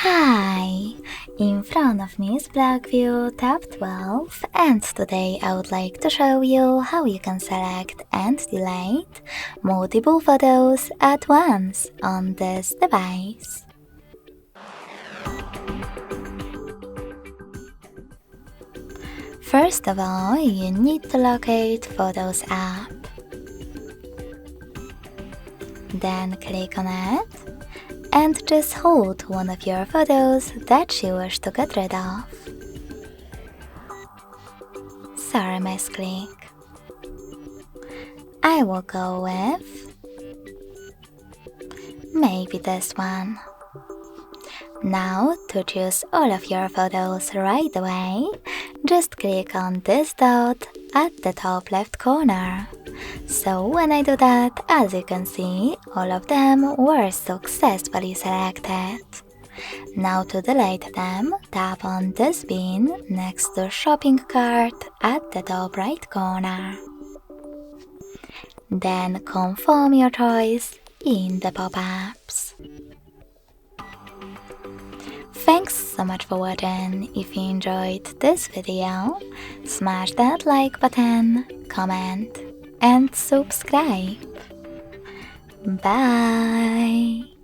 Hi! In front of me is BLACKVIEW Tab 12, and today I would like to show you how you can select and delete multiple photos at once on this device. First of all, you need to locate Photos app. Then click on it and just hold one of your photos that you wish to get rid of. Sorry, misclick. I will go with maybe this one. Now, to choose all of your photos right away, just click on this dot at the top left corner. So when I do that, as you can see, all of them were successfully selected. Now to delete them, tap on this bin next to shopping cart at the top right corner. Then confirm your choice in the pop-ups. Thanks so much for watching. If you enjoyed this video, smash that like button, comment, and subscribe. Bye!